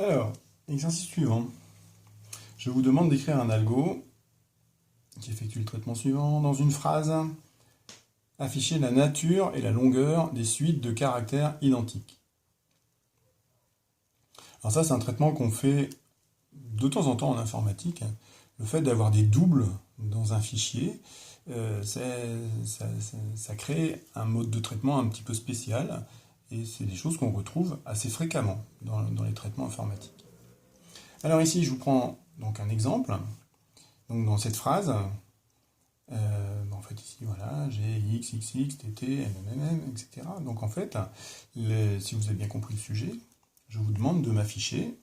Alors, exercice suivant. Je vous demande d'écrire un algo qui effectue le traitement suivant. Dans une phrase, afficher la nature et la longueur des suites de caractères identiques. Alors ça, c'est un traitement qu'on fait de temps en temps en informatique. Le fait d'avoir des doubles dans un fichier, ça crée un mode de traitement un petit peu spécial. Et c'est des choses qu'on retrouve assez fréquemment dans les traitements informatiques. Alors ici, je vous prends donc un exemple. Donc dans cette phrase, en fait ici, voilà, j'ai x, x, x, tt, mmm, etc. Donc en fait, si vous avez bien compris le sujet, je vous demande de m'afficher.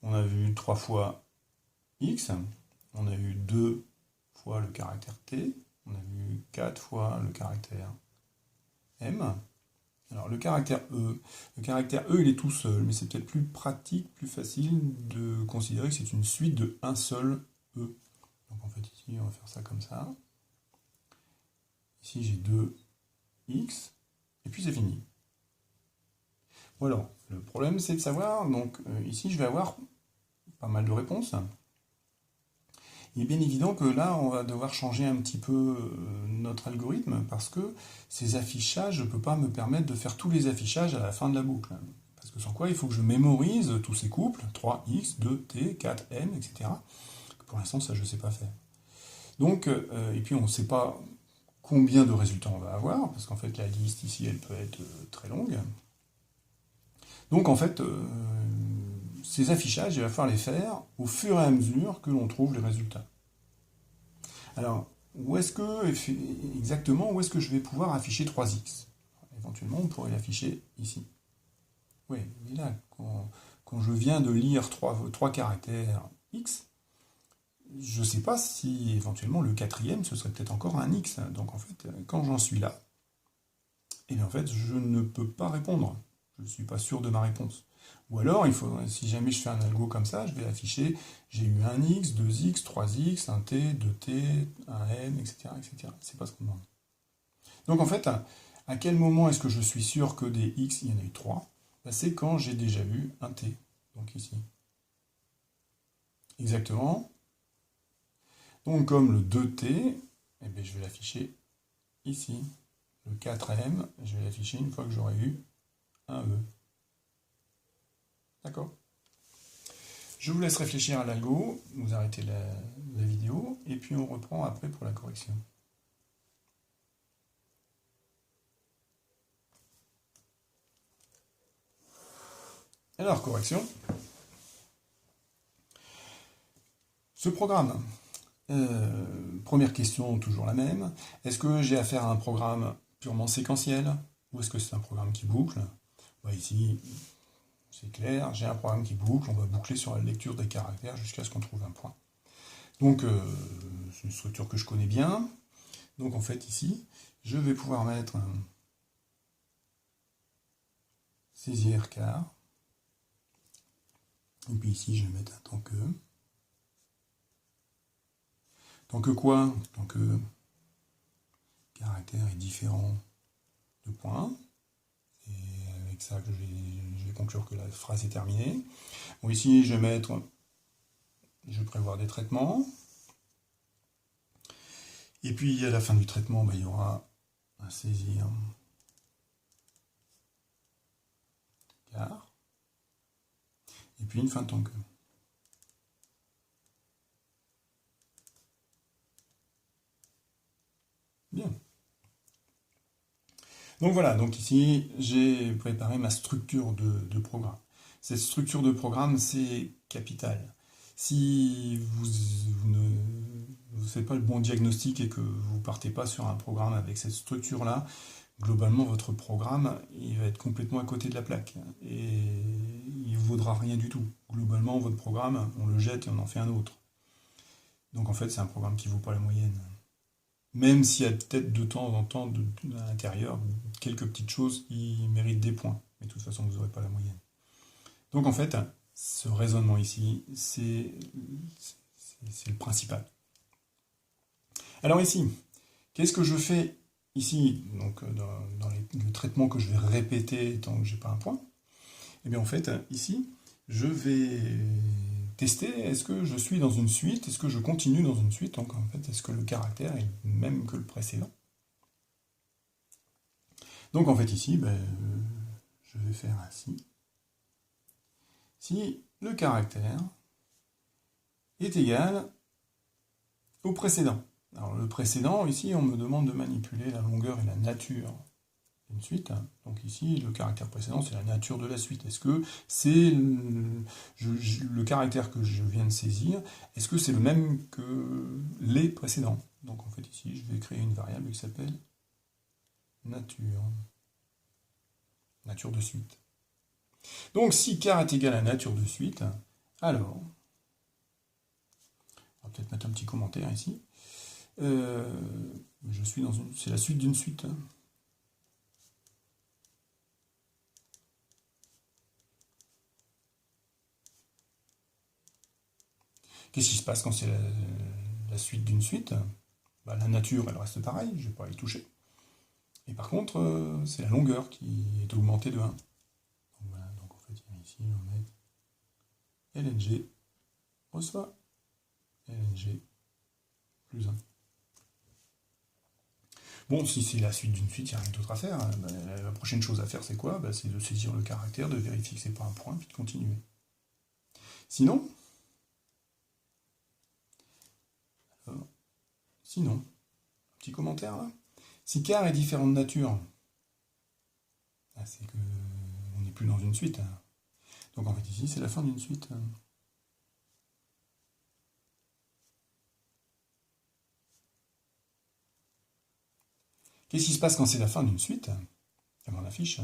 On a vu 3 fois x, on a vu 2 fois le caractère t, on a vu 4 fois le caractère m. Alors le caractère E, il est tout seul, mais c'est peut-être plus pratique, plus facile de considérer que c'est une suite de un seul E. Donc en fait ici on va faire ça comme ça. Ici j'ai 2x, et puis c'est fini. Voilà, le problème c'est de savoir, donc ici je vais avoir pas mal de réponses. Il est bien évident que là, on va devoir changer un petit peu notre algorithme parce que ces affichages, je ne peux pas me permettre de faire tous les affichages à la fin de la boucle. Parce que sans quoi, il faut que je mémorise tous ces couples, 3x, 2t, 4m, etc. Pour l'instant, ça, je ne sais pas faire. Donc, et puis on ne sait pas combien de résultats on va avoir, parce qu'en fait, la liste ici, elle peut être très longue. Donc, en fait, ces affichages, il va falloir les faire au fur et à mesure que l'on trouve les résultats. Alors, exactement, où est-ce que je vais pouvoir afficher 3x? Éventuellement, on pourrait l'afficher ici. Oui, mais là, quand je viens de lire 3 caractères x, je ne sais pas si éventuellement le quatrième, ce serait peut-être encore un x. Donc en fait, quand j'en suis là, et bien en fait, je ne peux pas répondre. Je ne suis pas sûr de ma réponse. Ou alors, si jamais je fais un algo comme ça, je vais afficher, j'ai eu un x, 2x, 3x, un t, 2t, un n, etc. etc. C'est pas ce qu'on demande. Donc en fait, à quel moment est-ce que je suis sûr que des x, il y en a eu 3? C'est quand j'ai déjà eu un t. Donc ici. Exactement. Donc comme le 2t, eh bien, je vais l'afficher ici. Le 4m, je vais l'afficher une fois que j'aurai eu un e. D'accord? Je vous laisse réfléchir à l'algo, vous arrêtez la vidéo, et puis on reprend après pour la correction. Alors, correction. Ce programme, première question, toujours la même. Est-ce que j'ai affaire à un programme purement séquentiel, ou est-ce que c'est un programme qui boucle? Ici, c'est clair, j'ai un programme qui boucle, on va boucler sur la lecture des caractères jusqu'à ce qu'on trouve un point. Donc, c'est une structure que je connais bien. Donc, en fait, ici, je vais pouvoir mettre un saisir car. Et puis ici, je vais mettre un tant que. Tant que quoi? Tant que caractère est différent de point. Et avec ça, je vais conclure que la phrase est terminée. Bon, ici, je vais prévoir des traitements. Et puis, à la fin du traitement, il y aura un saisir car. Et puis une fin de tant que. Bien. Donc voilà, donc ici, j'ai préparé ma structure de programme. Cette structure de programme, c'est capital. Si vous ne faites pas le bon diagnostic et que vous ne partez pas sur un programme avec cette structure-là, globalement, votre programme, il va être complètement à côté de la plaque. Et il ne vaudra rien du tout. Globalement, votre programme, on le jette et on en fait un autre. Donc en fait, c'est un programme qui ne vaut pas la moyenne. Même s'il y a peut-être de temps en temps à l'intérieur quelques petites choses qui méritent des points. Mais de toute façon, vous n'aurez pas la moyenne. Donc en fait, ce raisonnement ici, c'est le principal. Alors ici, qu'est-ce que je fais ici, donc dans le traitement que je vais répéter tant que je n'ai pas un point? Eh bien en fait, ici, je vais tester, est-ce que je suis dans une suite, est-ce que je continue dans une suite, donc en fait, est-ce que le caractère est le même que le précédent. Donc en fait ici, je vais faire ainsi. Si le caractère est égal au précédent. Alors le précédent, ici, on me demande de manipuler la longueur et la nature d'une suite. Donc ici, le caractère précédent, c'est la nature de la suite. Est-ce que c'est le caractère que je viens de saisir, est-ce que c'est le même que les précédents? Donc en fait ici, je vais créer une variable qui s'appelle nature. Nature de suite. Donc si car est égal à nature de suite, alors, on va peut-être mettre un petit commentaire ici. Je suis dans une, c'est la suite d'une suite. Qu'est-ce qui se passe quand c'est la suite d'une suite? La nature, elle reste pareille, je ne vais pas y toucher. Et par contre, c'est la longueur qui est augmentée de 1. Donc, voilà, donc en fait, ici, on met lng reçoit lng plus 1. Bon, si c'est la suite d'une suite, il n'y a rien d'autre à faire. La prochaine chose à faire, c'est quoi? C'est de saisir le caractère, de vérifier que c'est pas un point, puis de continuer. Sinon, petit commentaire là. Si car est différent de nature, c'est qu'on n'est plus dans une suite. Donc en fait ici, c'est la fin d'une suite. Qu'est-ce qui se passe quand c'est la fin d'une suite? On affiche.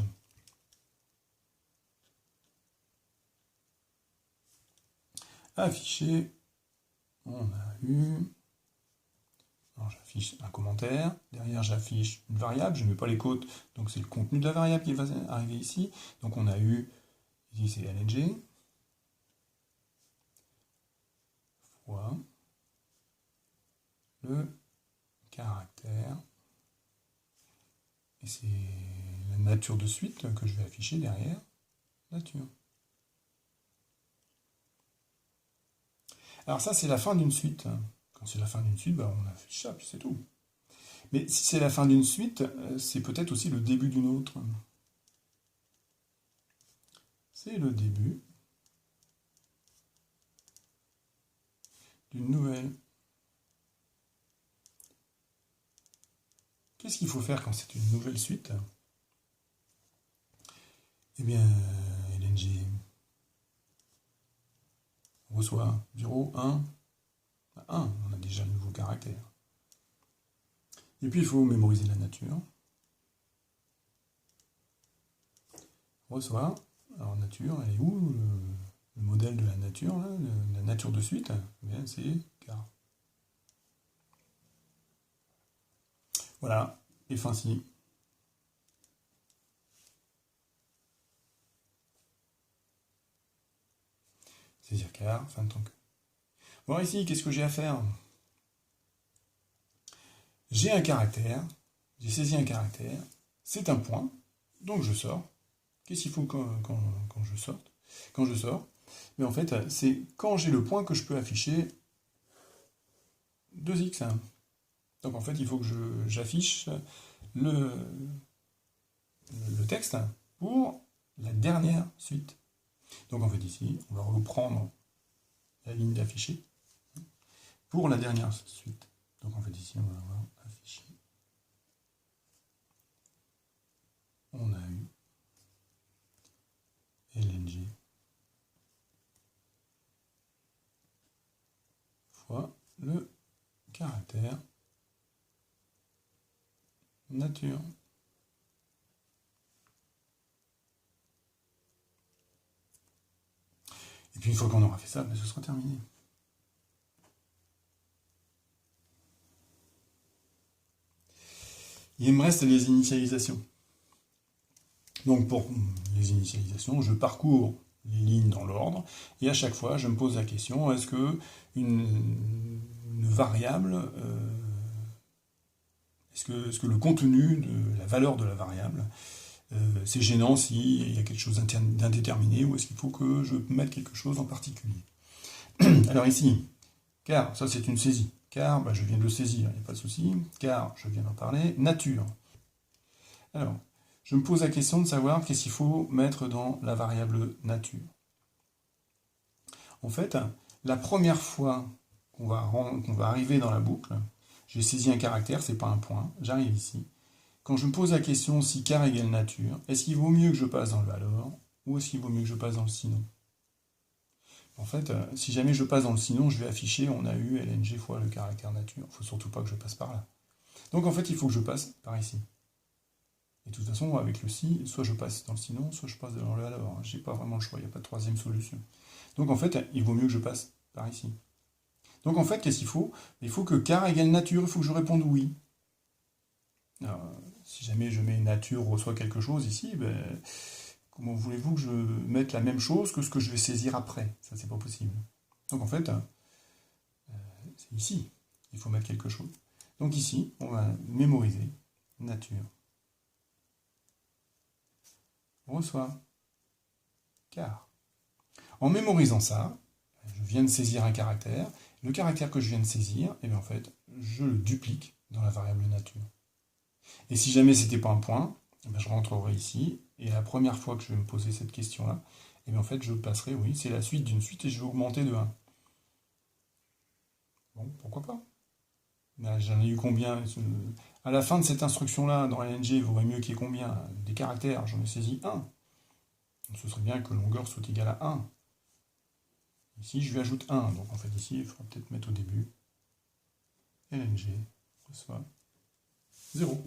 Afficher. On a eu. Alors j'affiche un commentaire. Derrière, j'affiche une variable. Je ne mets pas les côtes. Donc c'est le contenu de la variable qui va arriver ici. Donc on a eu. Ici c'est lng. Fois le caractère. Et c'est la nature de suite que je vais afficher derrière. Nature. Alors ça, c'est la fin d'une suite. Quand c'est la fin d'une suite, on affiche ça, puis c'est tout. Mais si c'est la fin d'une suite, c'est peut-être aussi le début d'une autre. C'est le début d'une nouvelle. Qu'est-ce qu'il faut faire quand c'est une nouvelle suite? Eh bien, lng reçoit 0, 1, 1, on a déjà le nouveau caractère. Et puis il faut mémoriser la nature. Reçoit, alors nature, elle est où le modèle de la nature, là, la nature de suite? Eh bien, c'est car. Voilà, et fin si. Saisir car, fin de ton cœur. Bon, ici, qu'est-ce que j'ai à faire? J'ai un caractère, j'ai saisi un caractère, c'est un point, donc je sors. Qu'est-ce qu'il faut quand je sorte? Quand je sors, mais en fait, c'est quand j'ai le point que je peux afficher 2x. Donc en fait, il faut que j'affiche le texte pour la dernière suite. Donc en fait ici, on va reprendre la ligne d'afficher pour la dernière suite. Donc en fait ici, on va avoir affiché. On a eu lng fois le caractère nature. Et puis une fois qu'on aura fait ça, ce sera terminé. Il me reste les initialisations. Donc pour les initialisations, je parcours les lignes dans l'ordre, et à chaque fois, je me pose la question, est-ce que une variable, est-ce que le contenu de la valeur de la variable c'est gênant s'il y a quelque chose d'indéterminé ou est-ce qu'il faut que je mette quelque chose en particulier. Alors ici, car, ça c'est une saisie. Car, je viens de le saisir, il n'y a pas de souci. Car, je viens d'en parler. Nature. Alors, je me pose la question de savoir qu'est-ce qu'il faut mettre dans la variable nature. En fait, la première fois qu'on va arriver dans la boucle, j'ai saisi un caractère, c'est pas un point, j'arrive ici. Quand je me pose la question si car égale nature, est-ce qu'il vaut mieux que je passe dans le alors ou est-ce qu'il vaut mieux que je passe dans le sinon? En fait, si jamais je passe dans le sinon, je vais afficher on a eu lng fois le caractère nature. Il ne faut surtout pas que je passe par là. Donc en fait, il faut que je passe par ici. Et de toute façon, avec le si, soit je passe dans le sinon, soit je passe dans le alors. Je n'ai pas vraiment le choix, il n'y a pas de troisième solution. Donc en fait, il vaut mieux que je passe par ici. Donc en fait, qu'est-ce qu'il faut? Il faut que car égale nature, il faut que je réponde oui. Alors, si jamais je mets nature reçoit quelque chose ici, comment voulez-vous que je mette la même chose que ce que je vais saisir après? Ça, c'est pas possible. Donc en fait, c'est ici, il faut mettre quelque chose. Donc ici, on va mémoriser nature. Reçoit car. En mémorisant ça, je viens de saisir un caractère. Le caractère que je viens de saisir, et bien en fait, je le duplique dans la variable nature. Et si jamais ce n'était pas un point, je rentrerai ici, et la première fois que je vais me poser cette question-là, et bien en fait, je passerai, oui, c'est la suite d'une suite, et je vais augmenter de 1. Bon, pourquoi pas? J'en ai eu combien? À la fin de cette instruction-là, dans LNG, il vaudrait mieux qu'il y ait combien? Des caractères, j'en ai saisi 1. Donc ce serait bien que longueur soit égale à 1. Ici, je lui ajoute 1. Donc en fait, ici, il faudra peut-être mettre au début LNG reçoit 0.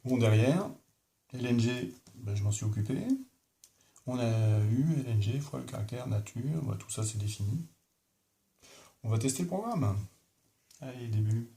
Bon, derrière, LNG, je m'en suis occupé. On a eu LNG fois le caractère nature. Tout ça, c'est défini. On va tester le programme. Allez, début.